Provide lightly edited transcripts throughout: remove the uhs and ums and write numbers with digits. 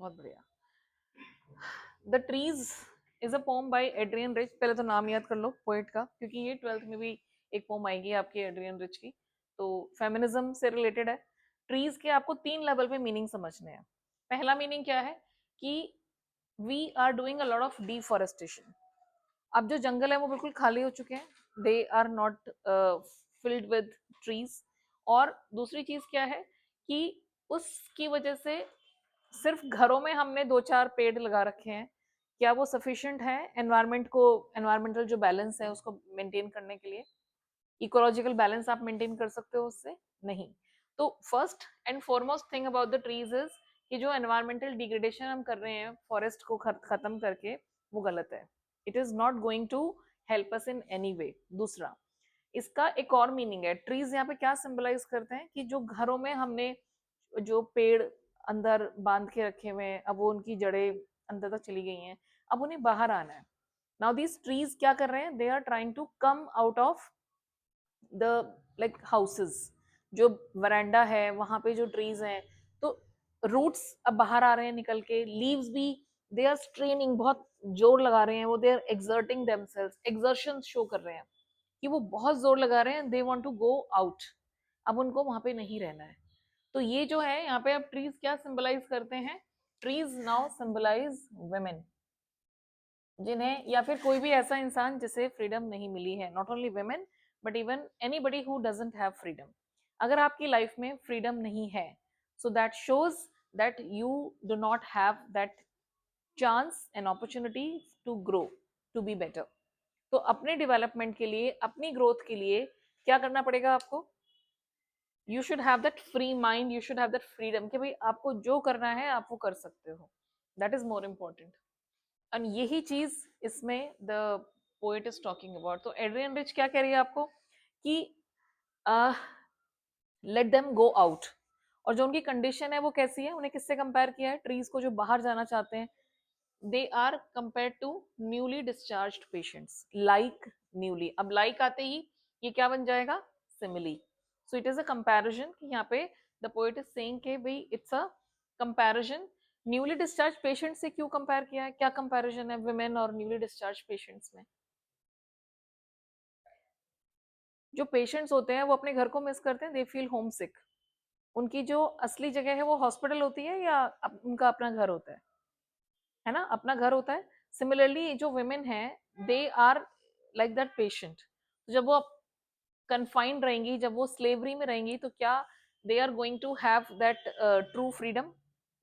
बहुत बढ़िया। The trees is a poem by Adrienne Rich. पहले तो नाम याद कर लो पोएट का, क्योंकि ये 12th में भी एक पोम आएगी आपकी एड्रियन रिच की। तो फेमिनिज्म से रिलेटेड है। ट्रीज के आपको 3 लेवल पे मीनिंग समझने हैं। पहला मीनिंग क्या है कि we are doing a lot of deforestation. अब जो जंगल है वो बिल्कुल खाली हो चुके हैं, they are not filled with trees. और दूसरी चीज क्या है कि उसकी वजह से सिर्फ घरों में हमने 2-4 पेड़ लगा रखे हैं, क्या वो सफिशिएंट है एनवायरमेंट को, एनवायरमेंटल जो बैलेंस है उसको मेंटेन करने के लिए? इकोलॉजिकल बैलेंस आप मेंटेन कर सकते हो उससे? नहीं। तो first and foremost thing about the trees is कि जो एनवायरमेंटल डिग्रेडेशन हम कर रहे हैं फॉरेस्ट को खत्म करके, वो गलत है। It is not going to help us in any way. दूसरा, इसका एक और मीनिंग है। ट्रीज यहाँ पे क्या सिंबलाइज करते हैं कि जो घरों में हमने जो पेड़ अंदर बांध के रखे हुए हैं, अब वो उनकी जड़ें अंदर तक चली गई हैं, अब उन्हें बाहर आना है। नाउ दीज ट्रीज क्या कर रहे हैं, they are trying to come out of the like houses. जो वरांडा है वहां पे जो ट्रीज हैं, तो रूट्स अब बाहर आ रहे हैं निकल के, लीव्स भी दे आर स्ट्रेनिंग, बहुत जोर लगा रहे हैं वो, they are exerting themselves, exertion show कर रहे हैं कि वो बहुत जोर लगा रहे हैं, they want to go out. अब उनको वहां पे नहीं रहना है। तो ये जो है यहाँ पे अब ट्रीज क्या सिंबलाइज करते हैं, ट्रीज नाउ सिंबलाइज वुमेन, जिन्हें या फिर कोई भी ऐसा इंसान जिसे फ्रीडम नहीं मिली है। Not only women but even anybody who doesn't have freedom. अगर आपकी लाइफ में फ्रीडम नहीं है, so that shows that you do not have that chance and opportunity to grow, to be better. तो अपने डेवलपमेंट के लिए, अपनी ग्रोथ के लिए क्या करना पड़ेगा आपको? You should have that free mind, you should have that freedom कि भाई आपको जो करना है आप वो कर सकते हो। That is more important. And यही चीज इसमें the poet is talking about. तो एड्रियन रिच क्या कह रही है आपको कि लेट देम गो आउट। और जो उनकी कंडीशन है वो कैसी है, उन्हें किससे कंपेयर किया है? ट्रीज को जो बाहर जाना चाहते हैं, they are compare to newly discharged patients. Like newly, अब लाइक आते ही ये क्या बन जाएगा? Simile. So it is a comparison कि यहाँ पे द पोएट इज सेइंग के भाई it's a comparison. Newly discharge patient से क्यों कंपेयर किया है? क्या कंपैरिजन है वुमेन और न्यूली डिस्चार्ज पेशेंट्स में? जो पेशेंट्स होते हैं वो अपने घर को मिस करते हैं, दे फील होम सिक। उनकी जो असली जगह है वो हॉस्पिटल होती है या उनका अपना घर होता है ना? अपना घर होता है। सिमिलरली जो वुमेन है, they are like that patient. जब वो कन्फाइंड रहेंगी, जब वो स्लेवरी में रहेंगी, तो क्या they are going to have that true freedom?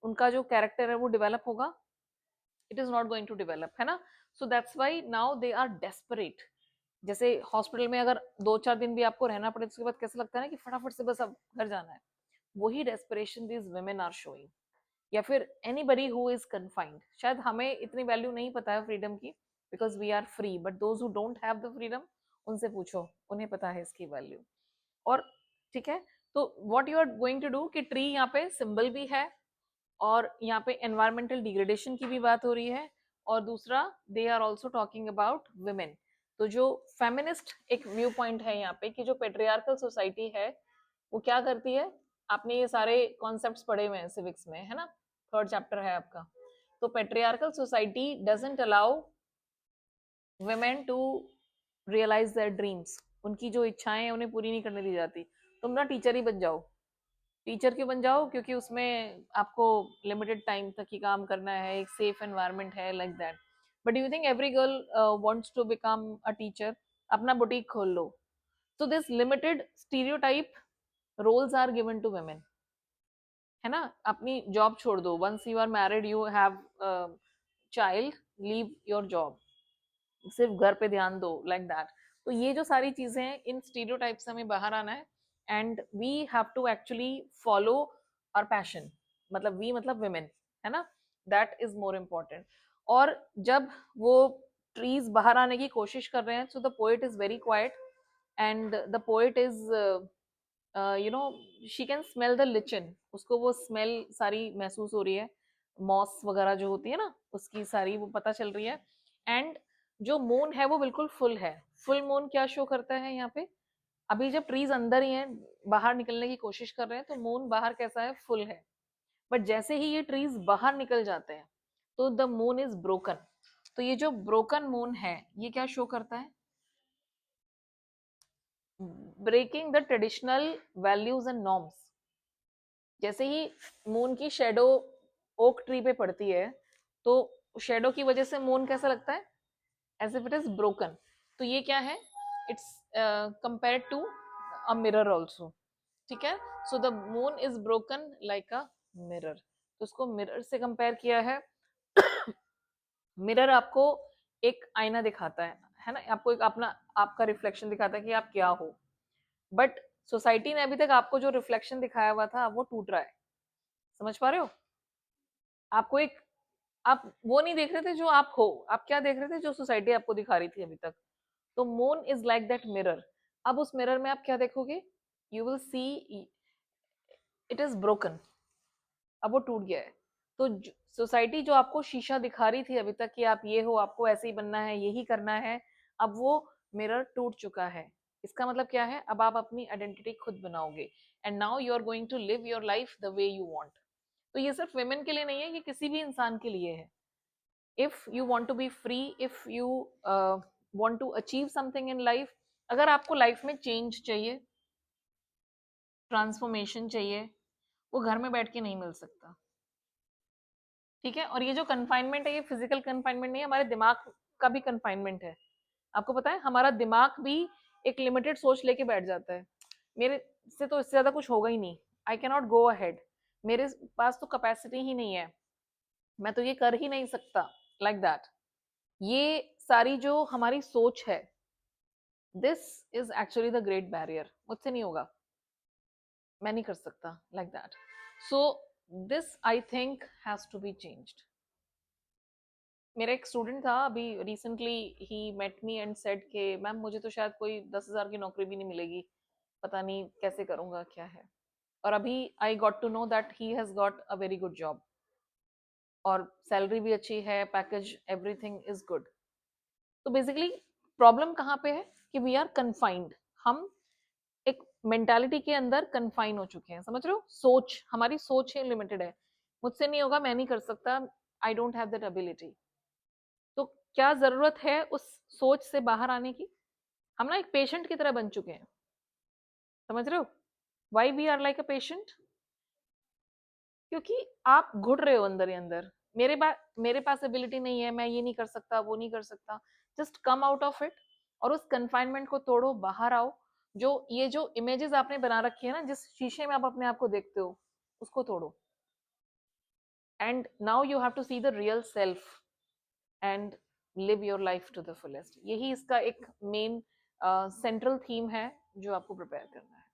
उनका जो कैरेक्टर है वो डेवलप होगा? It is not going to develop, है ना? So that's why now they are desperate. जैसे हॉस्पिटल में अगर 2-4 दिन भी आपको रहना पड़े तो उसके बाद कैसा लगता है ना कि फटाफट से बस अब घर जाना है। वही desperation these women are showing. या फिर एनीबडी हु इज कन्फाइंड। शायद हमें इतनी वैल्यू नहीं पता है फ्रीडम की, because we are free, but those who don't have the freedom, उनसे पूछो, उन्हें पता है इसकी वैल्यू। और ठीक है, तो what you are going to do कि ट्री यहाँ पे सिंबल भी है, और यहाँ पे एनवायरमेंटल डिग्रेडेशन की भी बात हो रही है, और दूसरा they are also talking about women. तो जो फेमिनिस्ट एक व्यू पॉइंट है यहाँ पे कि जो पेट्रियार्कल सोसाइटी है वो क्या करती है, आपने ये सारे कॉन्सेप्ट्स पढ़े हुए हैं सिविक्स में, है ना? 3rd चैप्टर है आपका। तो patriarchal society doesn't allow women to realise their dreams. उनकी जो इच्छाएं हैं उन्हें पूरी नहीं करने दी जाती। तुम ना टीचर ही बन जाओ। टीचर क्यों बन जाओ? क्योंकि उसमें आपको लिमिटेड टाइम तक ही काम करना है, एक सेफ एनवायरनमेंट है, like that. But you think every girl wants to become a teacher? अपना बुटीक खोल लो। So this limited stereotype roles are given to women, है ना? अपनी जॉब छोड़ दो, once you are married, you have child, leave your job, सिर्फ घर पे ध्यान दो, लाइक दैट। तो ये जो सारी चीजें हैं, इन स्टीरियोटाइप से हमें बाहर आना है। And we have to actually follow our passion. मतलब वी मतलब women, है ना? That is more important. और जब वो ट्रीज बाहर आने की कोशिश कर रहे हैं, so the poet is very quite, and the poet is you know, she can smell the lichen. उसको वो स्मेल सारी महसूस हो रही है, मॉस वगैरह जो होती है ना, उसकी सारी वो पता चल रही है। एंड जो मून है वो बिल्कुल फुल है। फुल मून क्या शो करता है यहाँ पे? अभी जब ट्रीज अंदर ही हैं, बाहर निकलने की कोशिश कर रहे हैं, तो मून बाहर कैसा है? फुल है। बट जैसे ही ये ट्रीज बाहर निकल जाते हैं तो द मून इज ब्रोकन। तो ये जो ब्रोकन मून है ये क्या शो करता है? Breaking the traditional values and norms. जैसे ही मून की शेडो ओक ट्री पे पड़ती है तो शेडो की वजह से मून कैसा लगता है? As if it is broken. तो ये क्या है? It's compared to a mirror also. ठीक है, so the moon is broken like a mirror. तो उसको मिरर से कंपेयर किया है। मिरर आपको एक आईना दिखाता है ना, आपको एक अपना आपका रिफ्लेक्शन दिखाता है कि आप क्या हो। बट सोसाइटी ने अभी तक आपको जो रिफ्लेक्शन दिखाया हुआ था वो टूट रहा है। समझ पा रहे हो? आपको एक आप वो नहीं देख रहे थे जो आप हो, आप क्या देख रहे थे? जो सोसाइटी आपको दिखा रही थी अभी तक। तो moon is like that mirror. अब उस मिरर में आप क्या देखोगे? You will see it is broken. अब वो टूट गया है। तो सोसाइटी जो आपको शीशा दिखा रही थी अभी तक कि आप ये हो, आपको ऐसे ही बनना है, यही करना है, अब वो मिरर टूट चुका है। इसका मतलब क्या है? अब आप अपनी आइडेंटिटी खुद बनाओगे and now you are going to live your life the way you want. तो ये सिर्फ वुमेन के लिए नहीं है, ये किसी भी इंसान के लिए है। If you want to be free, if you want to achieve something in life, अगर आपको लाइफ में चेंज चाहिए, ट्रांसफॉर्मेशन चाहिए, वो घर में बैठ के नहीं मिल सकता। ठीक है, और ये जो कन्फाइनमेंट है ये फिजिकल कन्फाइनमेंट नहीं है, हमारे दिमाग का भी कन्फाइनमेंट है। आपको पता है हमारा दिमाग भी एक लिमिटेड सोच लेके बैठ जाता है, मेरे से तो इससे ज्यादा कुछ होगा ही नहीं, I can not go ahead, मेरे पास तो कैपेसिटी ही नहीं है, मैं तो ये कर ही नहीं सकता, लाइक like दैट। ये सारी जो हमारी सोच है, this is actually the great barrier. मुझसे नहीं होगा, मैं नहीं कर सकता, like that. So this I think has to be changed. मेरा एक स्टूडेंट था अभी recently, he met me and said के मैम मुझे तो शायद कोई 10,000 की नौकरी भी नहीं मिलेगी, पता नहीं कैसे करूंगा क्या है। और अभी I got to know that he has got a very good job, और सैलरी भी अच्छी है, पैकेज एवरीथिंग इज गुड। तो बेसिकली प्रॉब्लम कहाँ पे है कि वी आर कन्फाइंड। हम एक मेंटालिटी के अंदर कन्फाइन हो चुके हैं, समझ रहे हो? सोच, हमारी सोच ही लिमिटेड है, मुझसे नहीं होगा, मैं नहीं कर सकता, I don't have that ability. तो क्या जरूरत है उस सोच से बाहर आने की? हम ना एक पेशेंट की तरह बन चुके हैं, समझ रहे हो? Why we are like a patient? क्योंकि आप घुट रहे हो अंदर ही अंदर, मेरे पास एबिलिटी नहीं है, मैं ये नहीं कर सकता, वो नहीं कर सकता। Just come out of it, और उस कन्फाइनमेंट को तोड़ो, बाहर आओ। जो ये जो इमेजेस आपने बना रखी है ना, जिस शीशे में आप अपने आप को देखते हो, उसको तोड़ो, and now you have to see the real self and live your life to the fullest. यही इसका एक मेन सेंट्रल थीम है जो आपको प्रिपेयर करना है।